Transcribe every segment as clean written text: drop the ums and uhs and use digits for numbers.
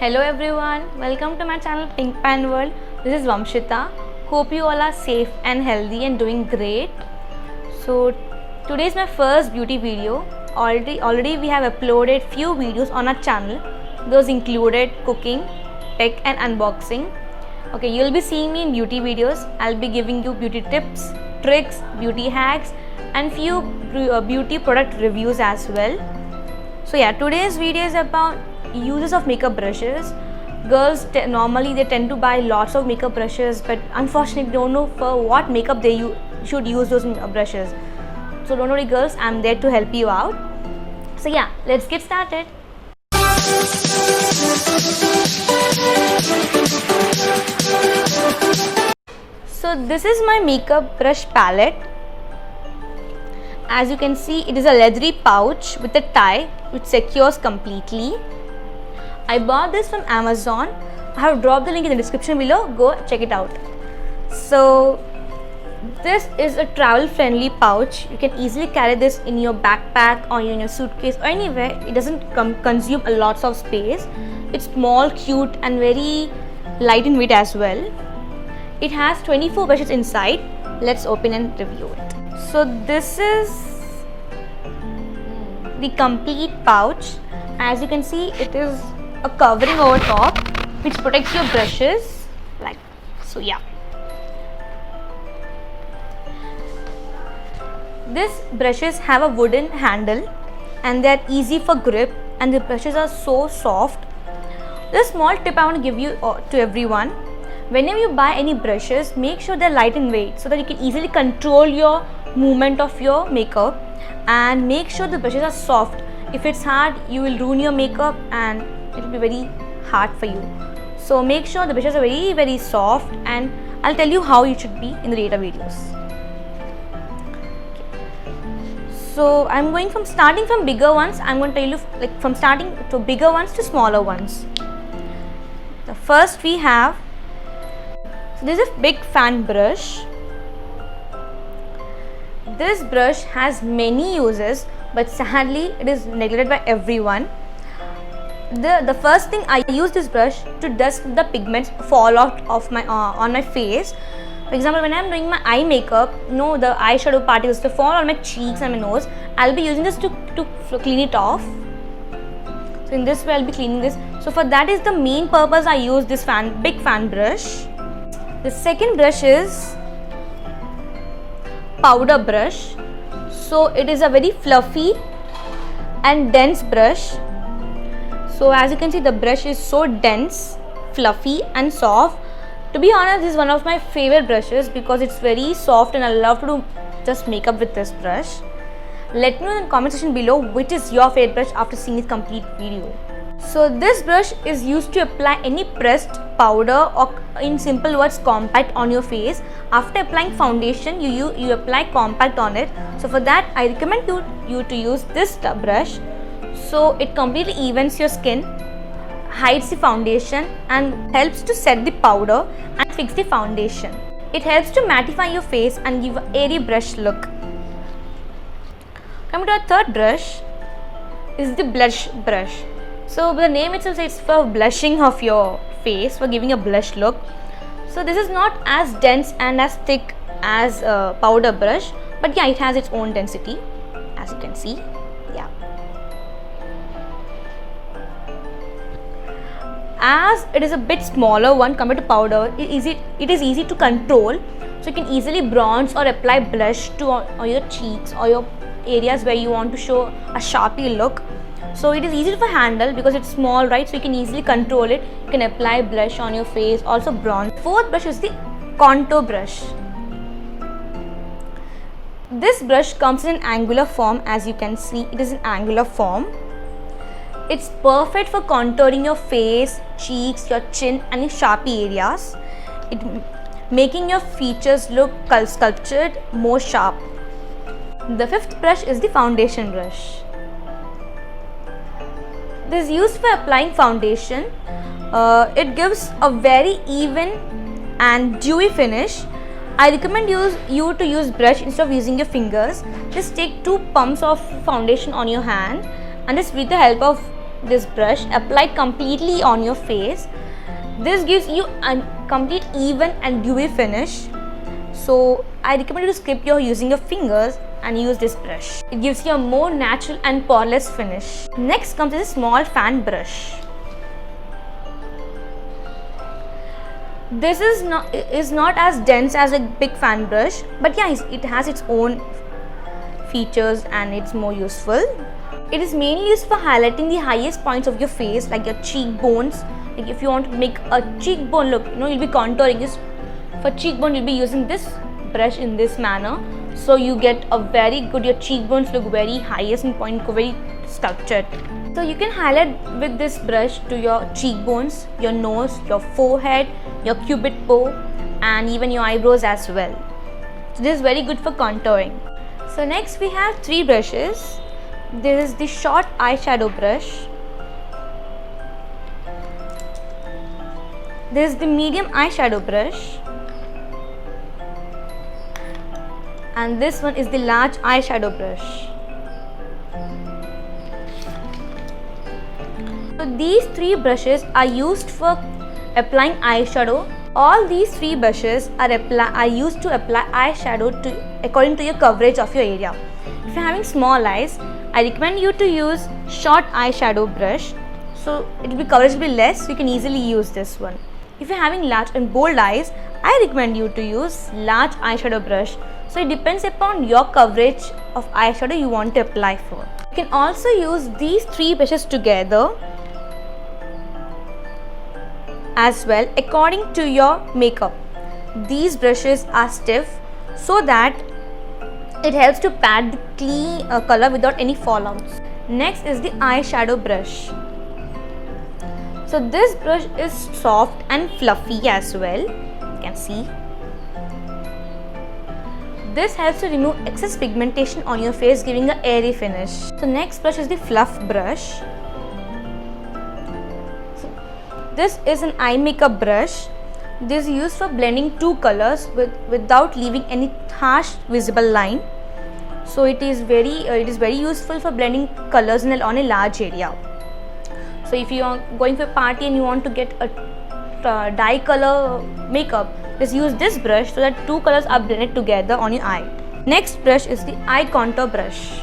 Hello everyone, welcome to my channel Pink Pan World. This is Vamshita. Hope you all are safe and healthy and doing great. So today is my first beauty video. Already we have uploaded few videos on our channel. Those included cooking, tech and unboxing. Okay, you'll be seeing me in beauty videos. I'll be giving you beauty tips, tricks, beauty hacks and few beauty product reviews as well. So yeah, today's video is about uses of makeup brushes. Girls normally they tend to buy lots of makeup brushes, but unfortunately don't know for what makeup they should use those brushes. So don't worry girls, I'm there to help you out. So yeah, let's get started. So this is my makeup brush palette. As you can see, it is a leathery pouch with a tie which secures completely. I bought this from Amazon. I have dropped the link in the description below. Go check it out. So this is a travel friendly pouch. You can easily carry this in your backpack or in your suitcase or anywhere. It doesn't consume a lot of space. It's small, cute and very light in weight as well. It has 24 brushes inside. Let's open and review it. So this is the complete pouch. As you can see, it is a covering over top which protects your brushes like so. Yeah, these brushes have a wooden handle and they are easy for grip and the brushes are so soft. This small tip I want to give you to everyone: whenever you buy any brushes, make sure they're light in weight so that you can easily control your movement of your makeup, and make sure the brushes are soft. If it's hard, you will ruin your makeup and it will be very hard for you. So make sure the brushes are very soft, and I'll tell you how you should be in the later videos. So I'm going from starting from bigger ones. I'm going to tell you like from starting to bigger ones to smaller ones. The first we have, so this is a big fan brush. This brush has many uses, but sadly it is neglected by everyone. The first thing, I use this brush to dust the pigments fall out of my on my face. For example, when I am doing my eye makeup, the eyeshadow particles to fall on my cheeks and my nose, I'll be using this to clean it off. So in this way I'll be cleaning this. So for that is the main purpose I use this big fan brush. The second brush is powder brush. So it is a very fluffy and dense brush. So as you can see, the brush is so dense, fluffy and soft. To be honest, this is one of my favorite brushes because it's very soft and I love to do just makeup with this brush. Let me know in the comment section below which is your favorite brush after seeing this complete video. So this brush is used to apply any pressed powder or, in simple words, compact on your face. After applying foundation, you apply compact on it. So for that, I recommend you to use this brush. So it completely evens your skin, hides the foundation and helps to set the powder and fix the foundation. It helps to mattify your face and give an airy brush look. Coming to our third brush is the blush brush. So the name itself says it's for blushing of your face, for giving a blush look. So this is not as dense and as thick as a powder brush, but yeah, it has its own density, as you can see. Yeah. As it is a bit smaller one compared to powder, it is easy to control. So you can easily bronze or apply blush on your cheeks or your areas where you want to show a sharpie look. So it is easy to handle because it's small, right? So you can easily control it. You can apply blush on your face, also bronze. Fourth brush is the contour brush. This brush comes in an angular form. As you can see, it is an angular form. It's perfect for contouring your face, cheeks, your chin and your sharpie areas. Making your features look sculptured, more sharp. The fifth brush is the foundation brush. This is used for applying foundation. It gives a very even and dewy finish. I recommend you to use brush instead of using your fingers. Just take 2 pumps of foundation on your hand and just with the help of this brush, apply it completely on your face. This gives you a complete even and dewy finish. So I recommend you to skip your using your fingers and use this brush. It gives you a more natural and poreless finish. Next comes this small fan brush. This is not as dense as a big fan brush, but yeah, it has its own features and it's more useful. It is mainly used for highlighting the highest points of your face, like your cheekbones. Like if you want to make a cheekbone look, you'll be contouring this. For cheekbone, you'll be using this brush in this manner, so you get a very good, your cheekbones look very highest in point, very sculptured. So you can highlight with this brush to your cheekbones, your nose, your forehead, your cupid bow, and even your eyebrows as well. So this is very good for contouring. So next we have 3 brushes. This is the short eyeshadow brush. This is the medium eyeshadow brush. And this one is the large eyeshadow brush. So these 3 brushes are used for applying eyeshadow. All these 3 brushes are used to apply eyeshadow according to your coverage of your area. If you're having small eyes, I recommend you to use short eyeshadow brush, so coverage will be less, so you can easily use this one. If you're having large and bold eyes, I recommend you to use large eyeshadow brush. So it depends upon your coverage of eyeshadow you want to apply for. You can also use these 3 brushes together as well according to your makeup. These brushes are stiff so that it helps to pat the clean color without any fallouts. Next is the eyeshadow brush. So this brush is soft and fluffy as well, you can see. This helps to remove excess pigmentation on your face, giving an airy finish. So next brush is the fluff brush. So this is an eye makeup brush. This is used for blending 2 colors without leaving any harsh visible line. So it is very useful for blending colors on a large area. So if you are going for a party and you want to get a dye color makeup, just use this brush so that 2 colors are blended together on your eye. Next brush is the eye contour brush.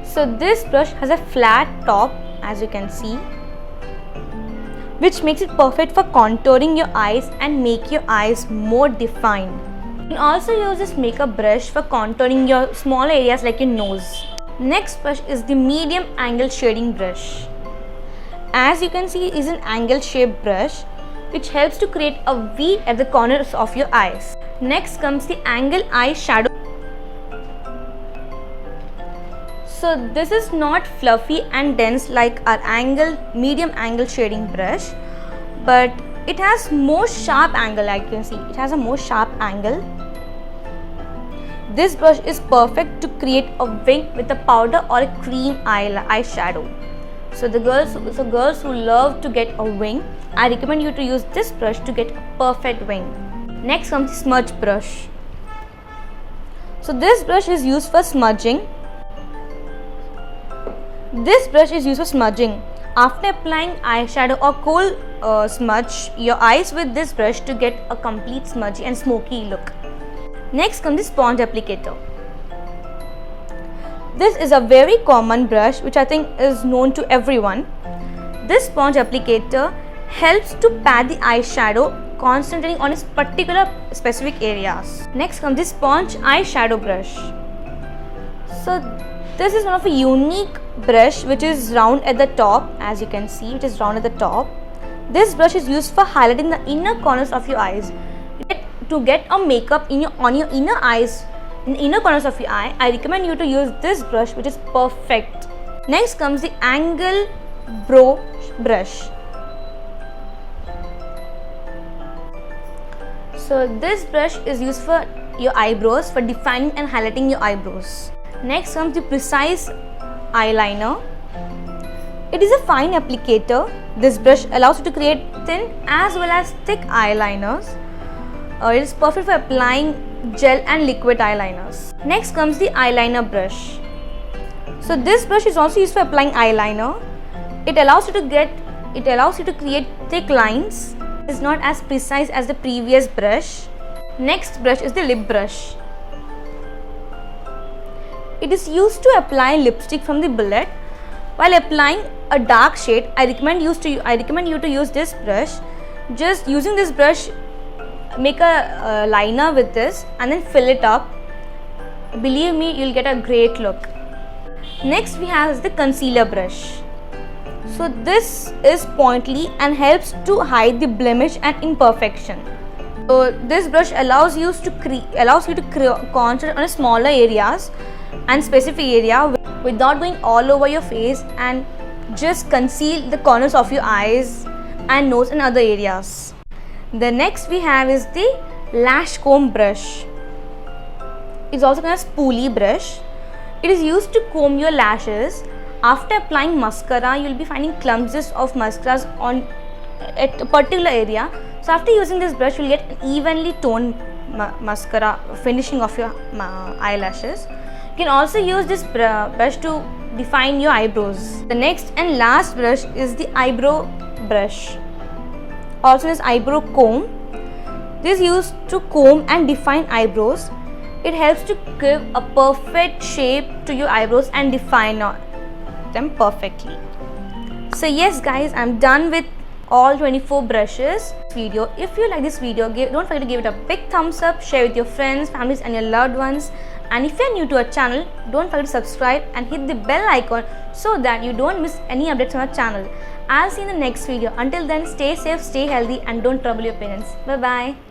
So this brush has a flat top, as you can see, which makes it perfect for contouring your eyes and make your eyes more defined. You can also use this makeup brush for contouring your small areas like your nose. Next brush is the medium angle shading brush. As you can see, it is an angle shaped brush which helps to create a V at the corners of your eyes. Next comes the angle eye shadow. So this is not fluffy and dense like our medium angle shading brush, but it has more sharp angle. Like you can see, it has a more sharp angle. This brush is perfect to create a wing with a powder or a cream eyeshadow. So girls who love to get a wing, I recommend you to use this brush to get a perfect wing. Next comes the smudge brush. So this brush is used for smudging. This brush is used for smudging. After applying eyeshadow or kohl smudge your eyes with this brush to get a complete smudgy and smoky look. Next comes the sponge applicator. This is a very common brush which I think is known to everyone. This sponge applicator helps to pat the eyeshadow, concentrating on its particular specific areas. Next comes the sponge eyeshadow brush. So this is one of a unique brush which is round at the top. As you can see, it is round at the top. This brush is used for highlighting the inner corners of your eyes. To get a makeup on your inner eyes, in the inner corners of your eye, I recommend you to use this brush, which is perfect. Next comes the angle brow brush. So this brush is used for your eyebrows, for defining and highlighting your eyebrows. Next comes the precise eyeliner. It is a fine applicator. This brush allows you to create thin as well as thick eyeliners. It is perfect for applying gel and liquid eyeliners. Next comes the eyeliner brush. So this brush is also used for applying eyeliner. It allows you to create thick lines. It's not as precise as the previous brush. Next brush is the lip brush. It is used to apply lipstick from the bullet. While applying a dark shade, I recommend you to use this brush. Just using this brush, make a liner with this and then fill it up. Believe me, you'll get a great look. Next we have the concealer brush. So this is pointy and helps to hide the blemish and imperfection. So this brush allows you to concentrate on smaller areas and specific area without going all over your face, and just conceal the corners of your eyes and nose and other areas. The next we have is the lash comb brush. It's also called as spoolie brush. It is used to comb your lashes. After applying mascara, you will be finding clumps of mascaras at a particular area. So after using this brush, you will get an evenly toned mascara finishing of your eyelashes. You can also use this brush to define your eyebrows. The next and last brush is the eyebrow brush, also known as eyebrow comb. This is used to comb and define eyebrows. It helps to give a perfect shape to your eyebrows and define them perfectly. So yes guys, I'm done with all 24 brushes video. If you like this video, don't forget to give it a big thumbs up, share with your friends, families and your loved ones. And if you're new to our channel, don't forget to subscribe and hit the bell icon so that you don't miss any updates on our channel. I'll see you in the next video. Until then, stay safe, stay healthy and don't trouble your parents. Bye bye.